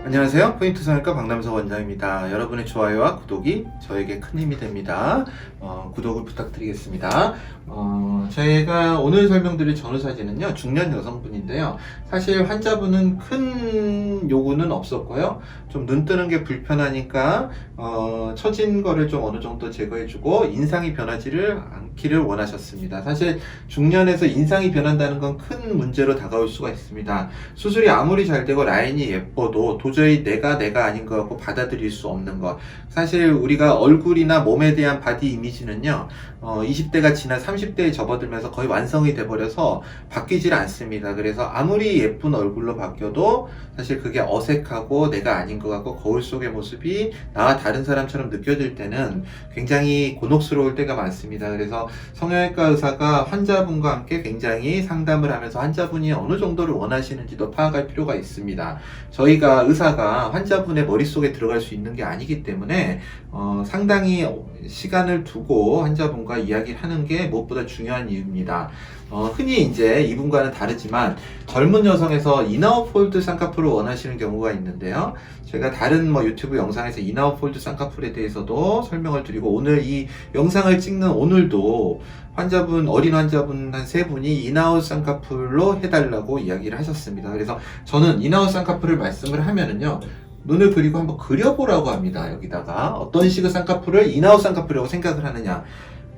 안녕하세요. 포인트 성형외과 박남석 원장입니다. 여러분의 좋아요와 구독이 저에게 큰 힘이 됩니다. 구독을 부탁드리겠습니다. 제가 오늘 설명드릴 전후 사진은요, 중년 여성분인데요. 사실 환자분은 큰 요구는 없었고요. 좀 눈 뜨는 게 불편하니까 처진 거를 좀 어느 정도 제거해주고 인상이 변하지를 않기를 원하셨습니다. 사실 중년에서 인상이 변한다는 건 큰 문제로 다가올 수가 있습니다. 수술이 아무리 잘 되고 라인이 예뻐도 도저히 내가 아닌 것 같고 받아들일 수 없는 것. 사실 우리가 얼굴이나 몸에 대한 바디 이미지는요, 20대가 지나 30대에 접어들면서 거의 완성이 돼버려서 바뀌질 않습니다. 그래서 아무리 예쁜 얼굴로 바뀌어도 사실 그게 어색하고 내가 아닌 것 같고 거울 속의 모습이 나와 다른 사람처럼 느껴질 때는 굉장히 곤혹스러울 때가 많습니다. 그래서 성형외과 의사가 환자분과 함께 굉장히 상담을 하면서 환자분이 어느 정도를 원하시는지도 파악할 필요가 있습니다. 저희가 의사가 환자분의 머릿속에 들어갈 수 있는 게 아니기 때문에 상당히 시간을 두고 환자분과 이야기를 하는 게 무엇보다 중요한 이유입니다. 흔히 이제 이분과는 다르지만 젊은 여성에서 인아웃 폴드 쌍꺼풀을 원하시는 경우가 있는데요. 제가 다른 유튜브 영상에서 인아웃 폴드 쌍꺼풀에 대해서도 설명을 드리고 오늘 이 영상을 찍는 오늘도 어린 환자분 한 3분이 인아웃 쌍꺼풀로 해달라고 이야기를 하셨습니다. 그래서 저는 인아웃 쌍꺼풀을 말씀을 하면은요, 눈을 그리고 한번 그려보라고 합니다. 여기다가 어떤 식의 쌍꺼풀을 인아웃 쌍꺼풀이라고 생각을 하느냐,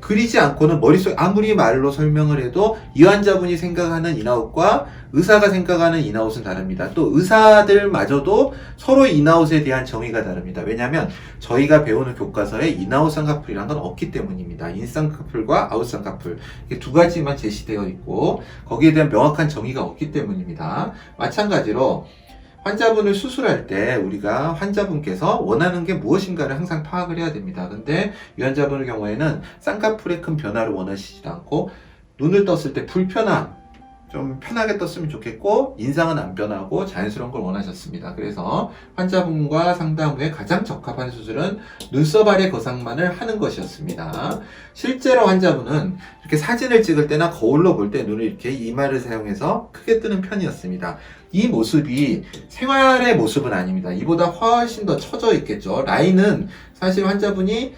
그리지 않고는 머릿속에 아무리 말로 설명을 해도 이 환자분이 생각하는 인아웃과 의사가 생각하는 인아웃은 다릅니다. 또 의사들마저도 서로 인아웃에 대한 정의가 다릅니다. 왜냐하면 저희가 배우는 교과서에 인아웃 쌍꺼풀이란 건 없기 때문입니다. 인 쌍꺼풀과 아웃 쌍꺼풀, 이게 두 가지만 제시되어 있고 거기에 대한 명확한 정의가 없기 때문입니다. 마찬가지로 환자분을 수술할 때 우리가 환자분께서 원하는 게 무엇인가를 항상 파악을 해야 됩니다. 근데 이 환자분의 경우에는 쌍꺼풀의 큰 변화를 원하시지 않고 눈을 떴을 때 불편함, 좀 편하게 떴으면 좋겠고 인상은 안 변하고 자연스러운 걸 원하셨습니다. 그래서 환자분과 상담 후에 가장 적합한 수술은 눈썹 아래 거상만을 하는 것이었습니다. 실제로 환자분은 이렇게 사진을 찍을 때나 거울로 볼 때 눈을 이렇게 이마를 사용해서 크게 뜨는 편이었습니다. 이 모습이 생활의 모습은 아닙니다. 이보다 훨씬 더 처져 있겠죠. 라인은 사실 환자분이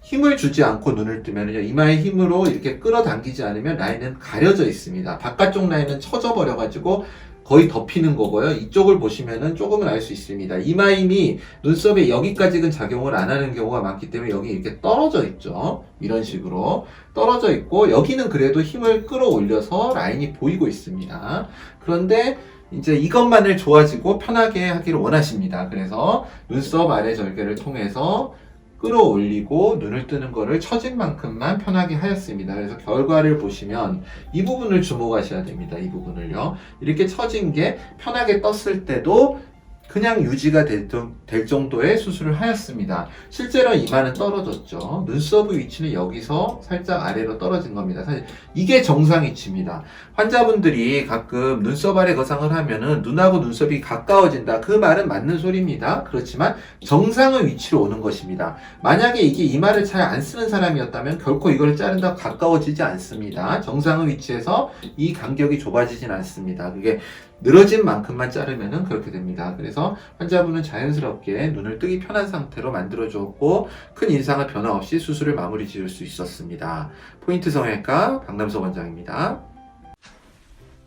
힘을 주지 않고 눈을 뜨면요, 이마의 힘으로 이렇게 끌어당기지 않으면 라인은 가려져 있습니다. 바깥쪽 라인은 처져 버려가지고 거의 덮이는 거고요. 이쪽을 보시면은 조금은 알 수 있습니다. 이마 힘이 눈썹에 여기까지는 작용을 안 하는 경우가 많기 때문에 여기 이렇게 떨어져 있죠. 이런 식으로 떨어져 있고 여기는 그래도 힘을 끌어올려서 라인이 보이고 있습니다. 그런데 이제 이것만을 좋아지고 편하게 하기를 원하십니다. 그래서 눈썹 아래 절개를 통해서 끌어올리고 눈을 뜨는 거를 처진 만큼만 편하게 하였습니다. 그래서 결과를 보시면 이 부분을 주목하셔야 됩니다. 이 부분을요. 이렇게 처진 게 편하게 떴을 때도 그냥 유지가 될 정도의 수술을 하였습니다. 실제로 이마는 떨어졌죠. 눈썹의 위치는 여기서 살짝 아래로 떨어진 겁니다. 사실 이게 정상 위치입니다. 환자분들이 가끔 눈썹 아래 거상을 하면은 눈하고 눈썹이 가까워진다, 그 말은 맞는 소리입니다. 그렇지만 정상의 위치로 오는 것입니다. 만약에 이게 이마를 잘 안 쓰는 사람이었다면 결코 이걸 자른다고 가까워지지 않습니다. 정상의 위치에서 이 간격이 좁아지진 않습니다. 그게 늘어진 만큼만 자르면은 그렇게 됩니다. 그래서 환자분은 자연스럽게 눈을 뜨기 편한 상태로 만들어주었고 큰 인상의 변화 없이 수술을 마무리 지을 수 있었습니다. 포인트 성형외과 박남석 원장입니다.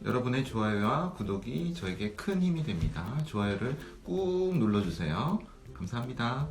여러분의 좋아요와 구독이 저에게 큰 힘이 됩니다. 좋아요를 꾹 눌러주세요. 감사합니다.